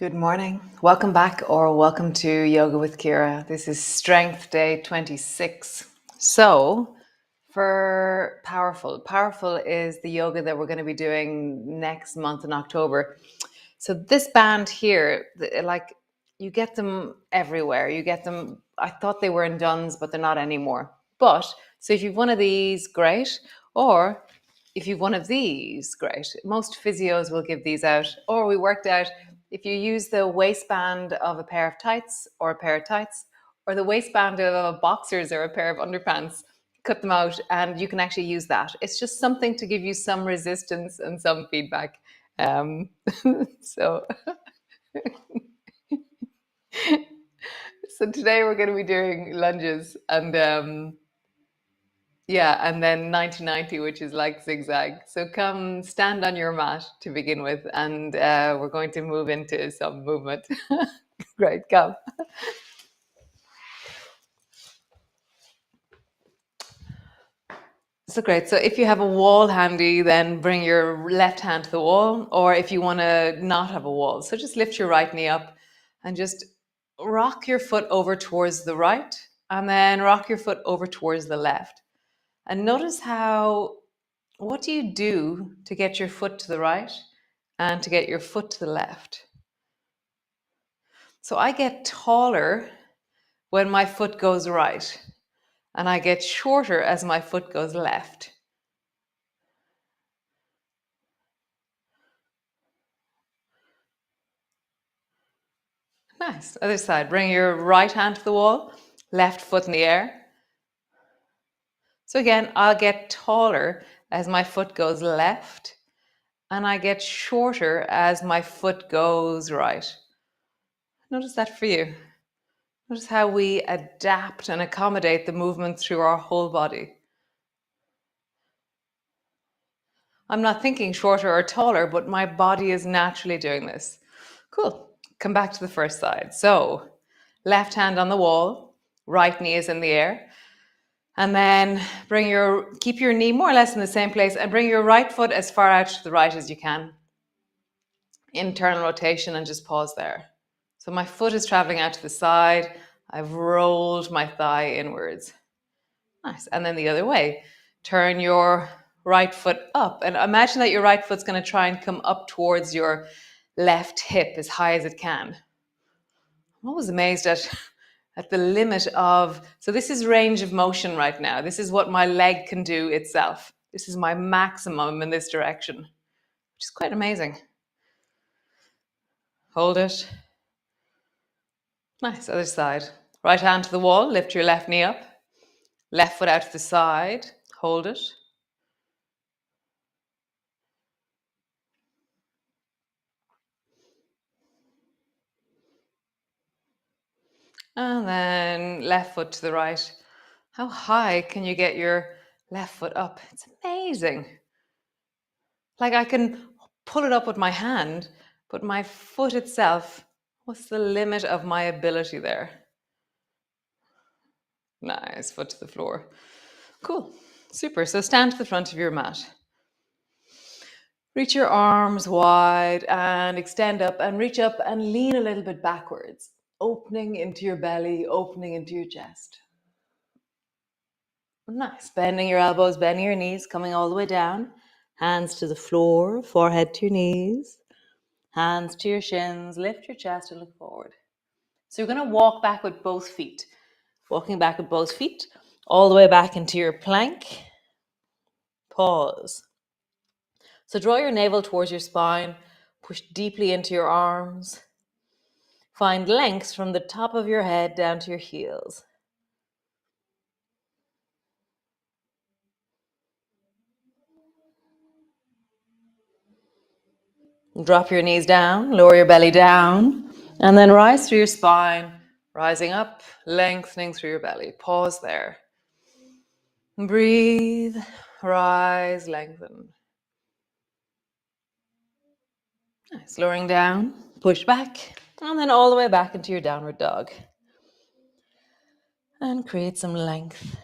Good morning. Welcome back or welcome to Yoga with Ciara. This is Strength Day 26. So, for Powerful is the yoga that we're going to be doing next month in October. So, this band here, like you get them everywhere. You get them, I thought they were in Dunn's, but they're not anymore. But, so if you've one of these, great. Or if you've one of these, great. Most physios will give these out. Or we worked out if you use the waistband of a pair of tights or a pair of tights, or the waistband of a boxers or a pair of underpants, cut them out and you can actually use that. It's just something to give you some resistance and some feedback. Um, so, so today we're going to be doing lunges and and then 90-90, which is like Zig Zag. So come stand on your mat to begin with, and we're going to move into some movement. Great, come. So great. So if you have a wall handy, then bring your left hand to the wall, or if you want to not have a wall, so just lift your right knee up and just rock your foot over towards the right, and then rock your foot over towards the left. And notice what do you do to get your foot to the right and to get your foot to the left? So I get taller when my foot goes right, and I get shorter as my foot goes left. Nice. Other side. Bring your right hand to the wall, left foot in the air. So again, I'll get taller as my foot goes left, and I get shorter as my foot goes right. Notice that for you. Notice how we adapt and accommodate the movement through our whole body. I'm not thinking shorter or taller, but my body is naturally doing this. Cool. Come back to the first side. So, left hand on the wall, right knee is in the air. And then keep your knee more or less in the same place and bring your right foot as far out to the right as you can. Internal rotation and just pause there. So my foot is traveling out to the side. I've rolled my thigh inwards. Nice. And then the other way. Turn your right foot up and imagine that your right foot's going to try and come up towards your left hip as high as it can. I'm always amazed at the limit of, so this is range of motion right now. This is what my leg can do itself. This is my maximum in this direction, which is quite amazing. Hold it. Nice, other side. Right hand to the wall, lift your left knee up. Left foot out to the side, hold it. And then left foot to the right. How high can you get your left foot up? It's amazing. Like I can pull it up with my hand, but my foot itself, what's the limit of my ability there? Nice, foot to the floor. Cool, super. So stand to the front of your mat. Reach your arms wide and extend up and reach up and lean a little bit backwards, opening into your belly, opening into your chest. Nice. Bending your elbows, bending your knees, coming all the way down. Hands to the floor, forehead to your knees. Hands to your shins. Lift your chest and look forward. So you're going to walk back with both feet. Walking back with both feet, all the way back into your plank. Pause. So draw your navel towards your spine. Push deeply into your arms. Find length from the top of your head down to your heels. Drop your knees down, lower your belly down, and then rise through your spine, rising up, lengthening through your belly. Pause there. Breathe, rise, lengthen. Nice. Lowering down, push back, and then all the way back into your downward dog. And create some length.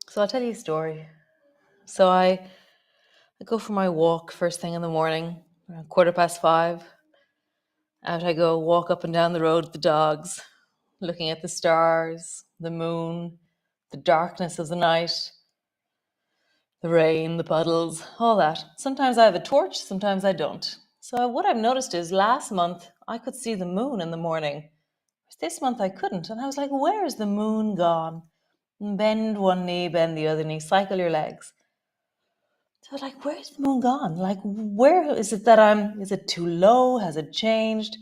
So I'll tell you a story. So I go for my walk first thing in the morning, Around 5:15, out I go, walk up and down the road with the dogs, looking at the stars, the moon, the darkness of the night, the rain, the puddles, all that. Sometimes I have a torch, sometimes I don't. So what I've noticed is last month I could see the moon in the morning. This month I couldn't. And I was like, where's the moon gone? Bend one knee, bend the other knee, cycle your legs. So like, where's the moon gone? Like, where is it that is it too low? Has it changed?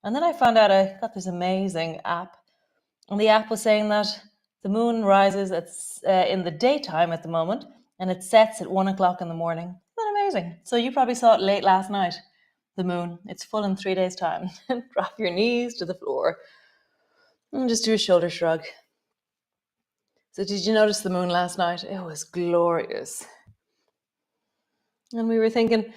And then I found out I got this amazing app. And the app was saying that the moon rises in the daytime at the moment, and it sets at 1 o'clock in the morning. Isn't that amazing? So you probably saw it late last night, the moon. It's full in 3 days' time. Drop your knees to the floor and just do a shoulder shrug. So did you notice the moon last night? It was glorious. And we were thinking,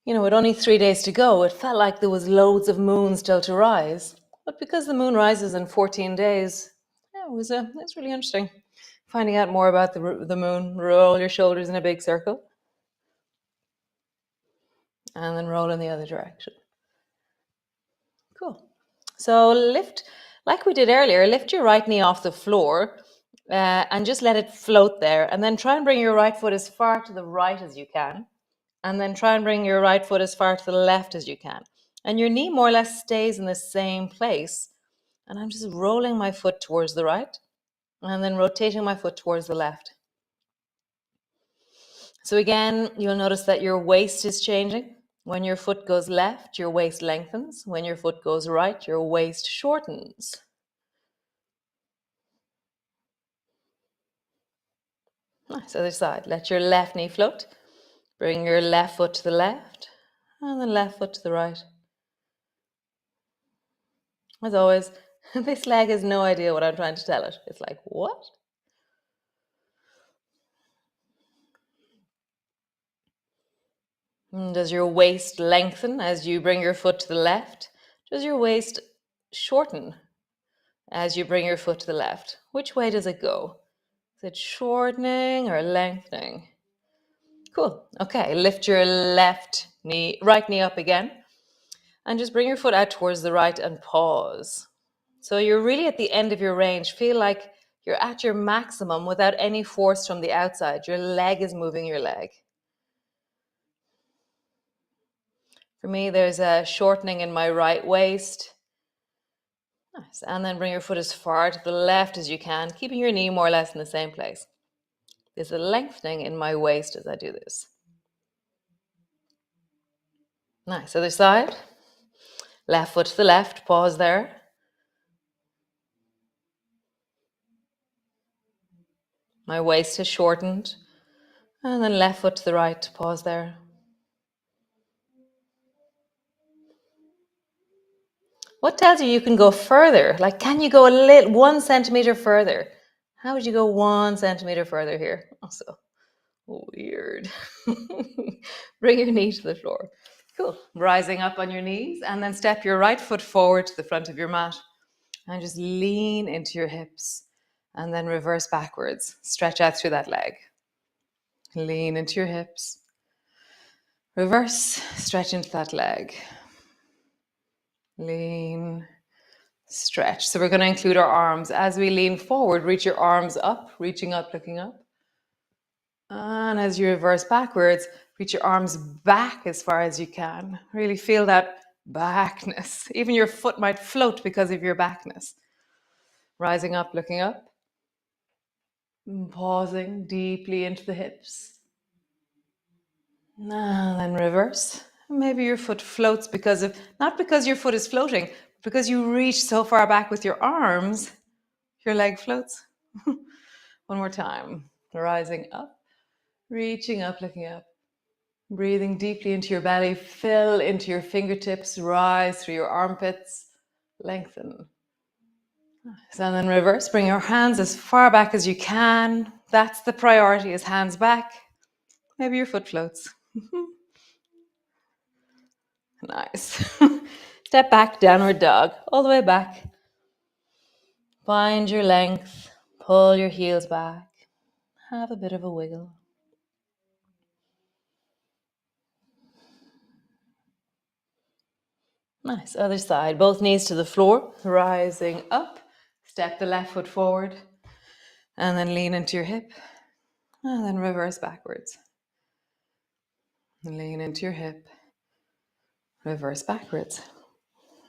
with only 3 days to go, it felt like there was loads of moons still to rise. But because the moon rises in 14 days, it's really interesting. Finding out more about the moon, roll your shoulders in a big circle. And then roll in the other direction. Cool. So lift, like we did earlier, lift your right knee off the floor and just let it float there. And then try and bring your right foot as far to the right as you can. And then try and bring your right foot as far to the left as you can. And your knee more or less stays in the same place. And I'm just rolling my foot towards the right and then rotating my foot towards the left. So again, you'll notice that your waist is changing. When your foot goes left, your waist lengthens. When your foot goes right, your waist shortens. Nice, other side. Let your left knee float. Bring your left foot to the left and the left foot to the right. As always, this leg has no idea what I'm trying to tell it. It's like, what? Does your waist lengthen as you bring your foot to the left? Does your waist shorten as you bring your foot to the left? Which way does it go? Is it shortening or lengthening? Cool. Okay, lift your right knee up again. And just bring your foot out towards the right and pause. So you're really at the end of your range. Feel like you're at your maximum without any force from the outside. Your leg is moving your leg. For me, there's a shortening in my right waist. Nice. And then bring your foot as far to the left as you can, keeping your knee more or less in the same place. There's a lengthening in my waist as I do this. Nice. Other side. Left foot to the left. Pause there. My waist has shortened. And then left foot to the right. Pause there. What tells you can go further? Like, can you go 1 centimeter further? How would you go 1 centimeter further here? Also, weird. Bring your knee to the floor. Cool. Rising up on your knees and then step your right foot forward to the front of your mat and just lean into your hips and then reverse backwards. Stretch out through that leg. Lean into your hips. Reverse, stretch into that leg. Lean, stretch. So we're going to include our arms. As we lean forward, reach your arms up, reaching up, looking up. And as you reverse backwards, reach your arms back as far as you can. Really feel that backness. Even your foot might float because of your backness. Rising up, looking up. Pausing deeply into the hips. And then reverse. Maybe your foot floats not because your foot is floating, because you reach so far back with your arms, your leg floats. One more time. Rising up, reaching up, looking up. Breathing deeply into your belly, fill into your fingertips, rise through your armpits, lengthen. And then reverse, bring your hands as far back as you can. That's the priority, is hands back. Maybe your foot floats. Nice. Step back, downward dog, all the way back. Find your length, pull your heels back, have a bit of a wiggle. Nice. Other side. Both knees to the floor. Rising up. Step the left foot forward. And then lean into your hip. And then reverse backwards. Lean into your hip. Reverse backwards.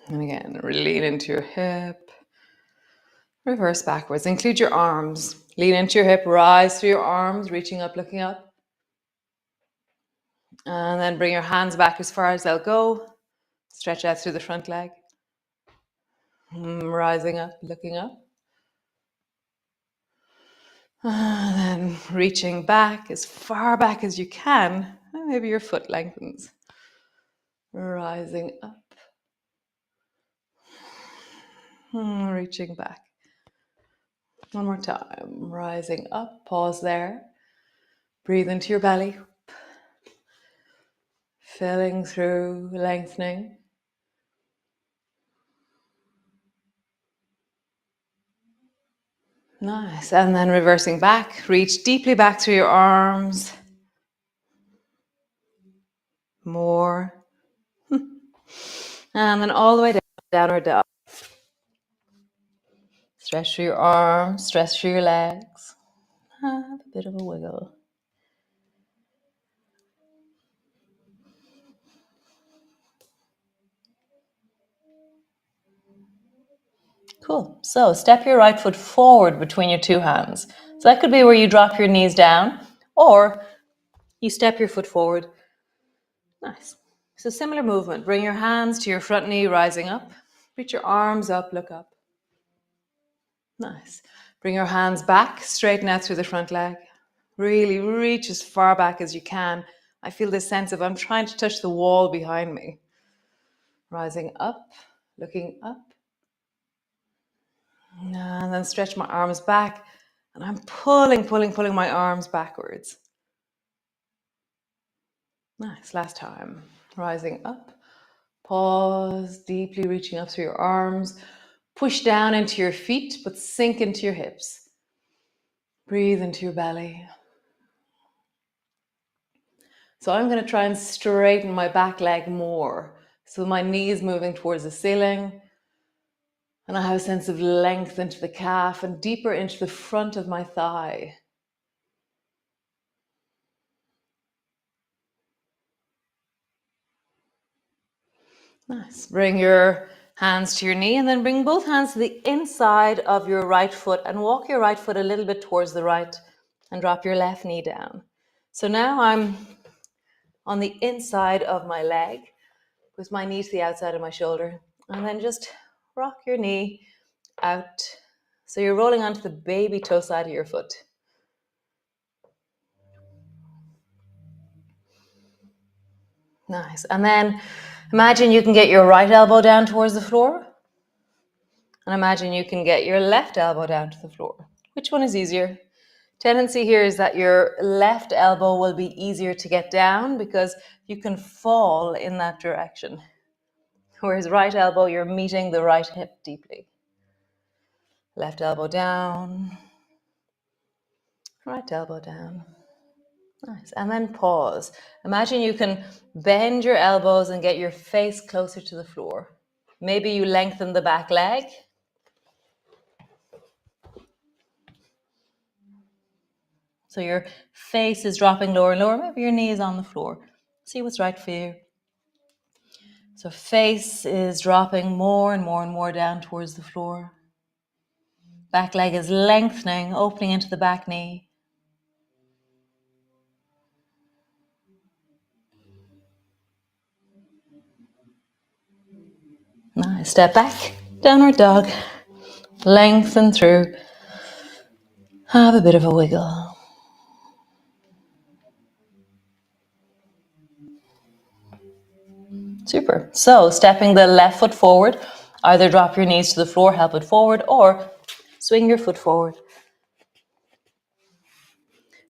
And again, lean into your hip. Reverse backwards. Include your arms. Lean into your hip. Rise through your arms. Reaching up, looking up. And then bring your hands back as far as they'll go. Stretch out through the front leg. Rising up, looking up. And then reaching back as far back as you can. Maybe your foot lengthens. Rising up. Reaching back. One more time. Rising up. Pause there. Breathe into your belly. Filling through, lengthening. Nice. And then reversing back. Reach deeply back through your arms. More. And then all the way down, downward dog. Stretch through your arms, stretch through your legs. Have a bit of a wiggle. Cool. So step your right foot forward between your two hands. So that could be where you drop your knees down or you step your foot forward. Nice. So similar movement. Bring your hands to your front knee, rising up. Reach your arms up, look up. Nice. Bring your hands back, straighten out through the front leg. Really reach as far back as you can. I feel this sense of I'm trying to touch the wall behind me. Rising up, looking up. And then stretch my arms back. And I'm pulling my arms backwards. Nice. Last time. Rising up. Pause, deeply reaching up through your arms. Push down into your feet, but sink into your hips. Breathe into your belly. So I'm going to try and straighten my back leg more. So my knee is moving towards the ceiling. And I have a sense of length into the calf and deeper into the front of my thigh. Nice. Bring your hands to your knee and then bring both hands to the inside of your right foot and walk your right foot a little bit towards the right and drop your left knee down. So now I'm on the inside of my leg with my knee to the outside of my shoulder. And then just rock your knee out. So you're rolling onto the baby toe side of your foot. Nice. And then imagine you can get your right elbow down towards the floor. And imagine you can get your left elbow down to the floor. Which one is easier? Tendency here is that your left elbow will be easier to get down because you can fall in that direction. Whereas right elbow, you're meeting the right hip deeply. Left elbow down. Right elbow down. Nice. And then pause. Imagine you can bend your elbows and get your face closer to the floor. Maybe you lengthen the back leg. So your face is dropping lower and lower. Maybe your knee is on the floor. See what's right for you. So face is dropping more and more and more down towards the floor. Back leg is lengthening, opening into the back knee. Nice. Step back. Downward dog. Lengthen through. Have a bit of a wiggle. Super. So stepping the left foot forward, either drop your knees to the floor, help it forward, or swing your foot forward.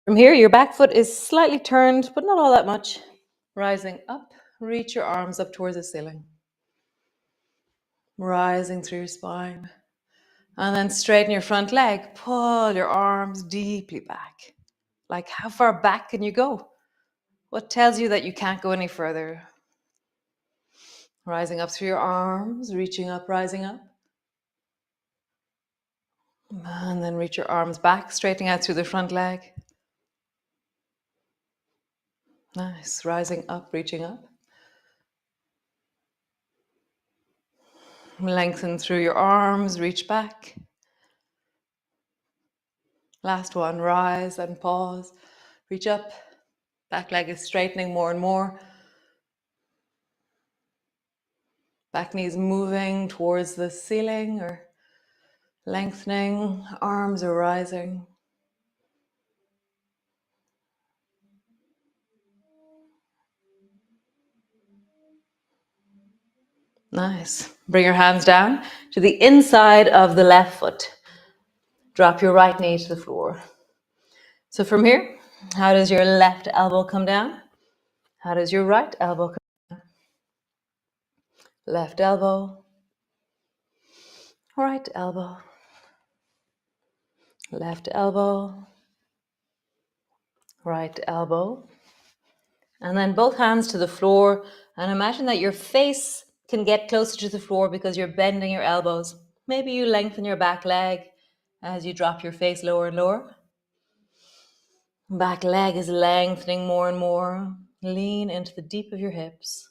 From here, your back foot is slightly turned, but not all that much. Rising up, reach your arms up towards the ceiling. Rising through your spine. And then straighten your front leg. Pull your arms deeply back. Like how far back can you go? What tells you that you can't go any further? Rising up through your arms, reaching up, rising up. And then reach your arms back, straightening out through the front leg. Nice. Rising up, reaching up. Lengthen through your arms, reach back. Last one, rise and pause. Reach up. Back leg is straightening more and more. Back knees moving towards the ceiling or lengthening. Arms are rising. Nice. Bring your hands down to the inside of the left foot. Drop your right knee to the floor. So from here, how does your left elbow come down? How does your right elbow come down? Left elbow, right elbow, left elbow, right elbow. And then both hands to the floor. And imagine that your face can get closer to the floor because you're bending your elbows. Maybe you lengthen your back leg as you drop your face lower and lower. Back leg is lengthening more and more. Lean into the deep of your hips.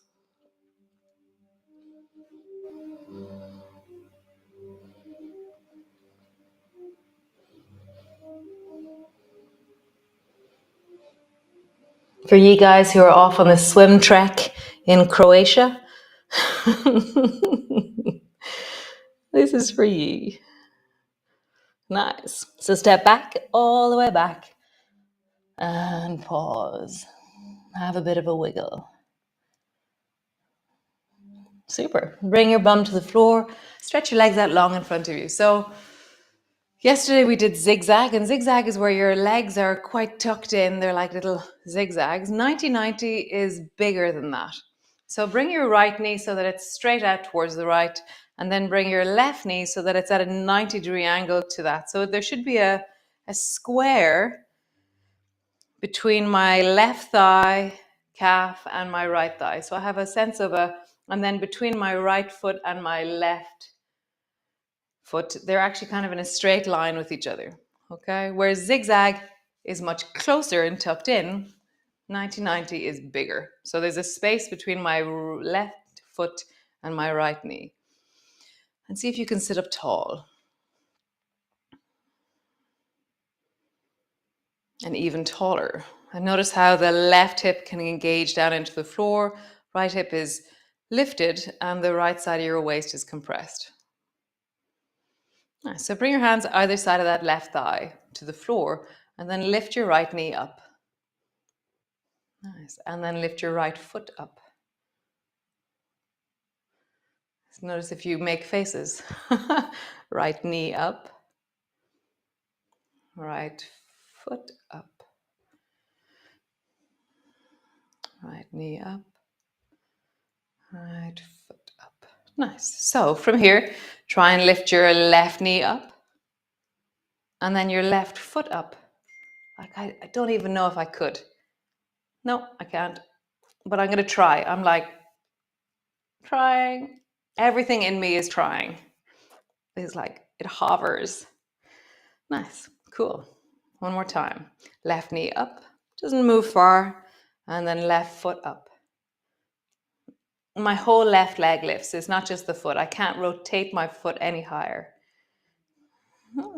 For you guys who are off on a swim trek in Croatia, this is for you. Nice. So step back, all the way back, and pause. Have a bit of a wiggle. Super. Bring your bum to the floor. Stretch your legs out long in front of you. So yesterday we did zigzag, and zigzag is where your legs are quite tucked in. They're like little zigzags. 90-90 is bigger than that. So bring your right knee so that it's straight out towards the right, and then bring your left knee so that it's at a 90-degree angle to that. So there should be a square between my left thigh, calf, and my right thigh. So I have a sense of and then between my right foot and my left foot, they're actually kind of in a straight line with each other. Okay. Whereas zigzag is much closer and tucked in. 90-90 is bigger. So there's a space between my left foot and my right knee. And see if you can sit up tall. And even taller. And notice how the left hip can engage down into the floor. Right hip is lifted and the right side of your waist is compressed. Nice. So bring your hands either side of that left thigh to the floor and then lift your right knee up. Nice. And then lift your right foot up. Notice if you make faces. Right knee up. Right foot up. Right knee up. Right foot up. Nice. So from here, try and lift your left knee up and then your left foot up. Like I don't even know if I could. No, I can't. But I'm going to try. I'm like trying. Everything in me is trying. It's like it hovers. Nice. Cool. One more time. Left knee up. Doesn't move far. And then left foot up. My whole left leg lifts. It's not just the foot. I can't rotate my foot any higher.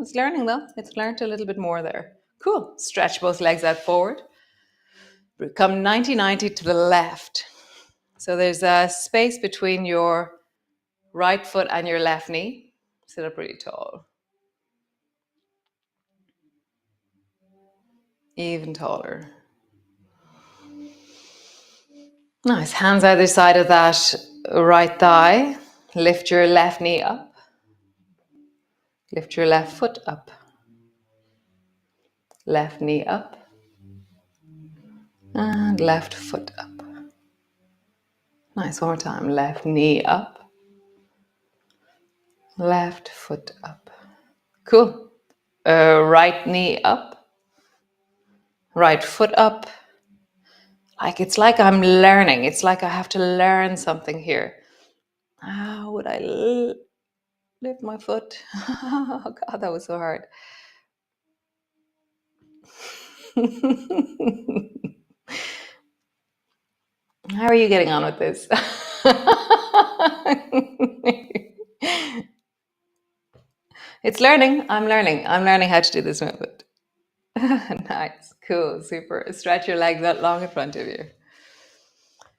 It's learning though. It's learned a little bit more there. Cool. Stretch both legs out forward. Come 90-90 to the left. So there's a space between your right foot and your left knee. Sit up really tall. Even taller. Nice. Hands either side of that right thigh. Lift your left knee up. Lift your left foot up. Left knee up. And left foot up. Nice. One more time. Left knee up. Left foot up. Cool. Right knee up. Right foot up. It's like I'm learning. It's like I have to learn something here. How would I lift my foot? Oh God, that was so hard. How are you getting on with this? It's learning. I'm learning. I'm learning how to do this movement. Nice. Cool. Super. Stretch your legs out long in front of you.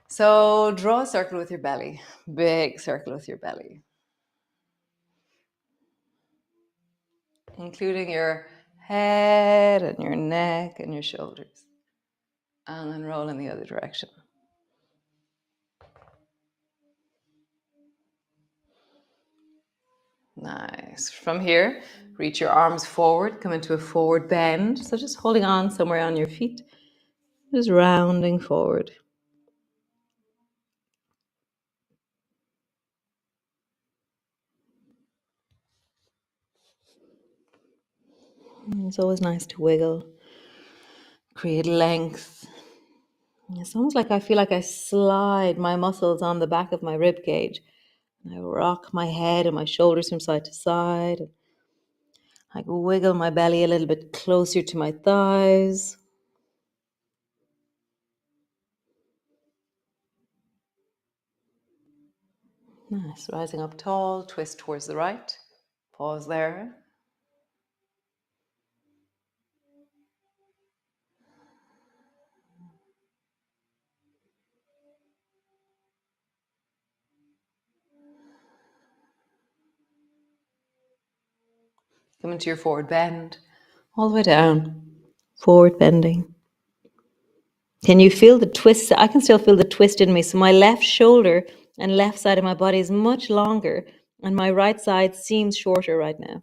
So draw a circle with your belly. Big circle with your belly. Including your head and your neck and your shoulders. And then roll in the other direction. Nice. From here, reach your arms forward, come into a forward bend. So just holding on somewhere on your feet, just rounding forward. It's always nice to wiggle, create length. It's almost like I feel like I slide my muscles on the back of my rib cage. And I rock my head and my shoulders from side to side. I wiggle my belly a little bit closer to my thighs. Nice. Rising up tall, twist towards the right. Pause there. Come into your forward bend. All the way down. Forward bending. Can you feel the twist? I can still feel the twist in me. So my left shoulder and left side of my body is much longer, and my right side seems shorter right now.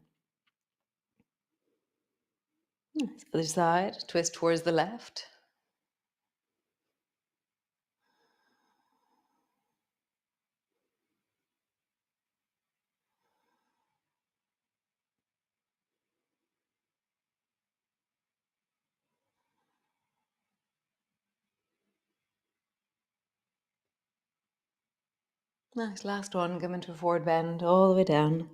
Nice. Other side, twist towards the left. Nice. Last one. Come into a forward bend all the way down.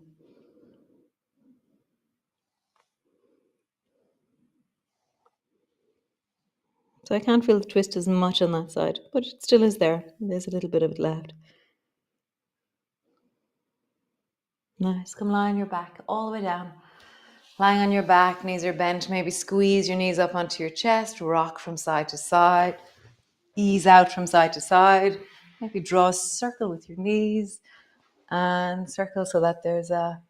So I can't feel the twist as much on that side, but it still is there. There's a little bit of it left. Nice. Come lie on your back all the way down. Lying on your back, knees are bent. Maybe squeeze your knees up onto your chest. Rock from side to side. Ease out from side to side. Maybe draw a circle with your knees and circle so that there's a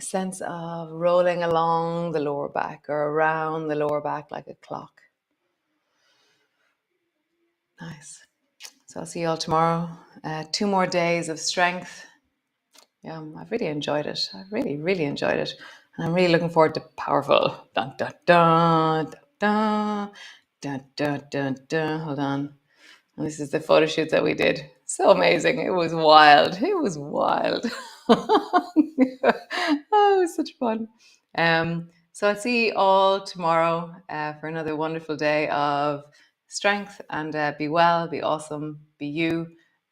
sense of rolling along the lower back or around the lower back like a clock. Nice. So I'll see you all tomorrow. 2 more days of strength. Yeah, I've really enjoyed it. I really, really enjoyed it. And I'm really looking forward to powerful. Dun, dun, dun, dun, dun, dun, dun, dun. Hold on. And this is the photo shoot that we did. So amazing. It was wild. It was wild. Oh, it was such fun. So I'll see you all tomorrow for another wonderful day of strength, and be well, be awesome, be you.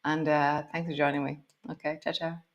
And thanks for joining me. Okay, ciao, ciao.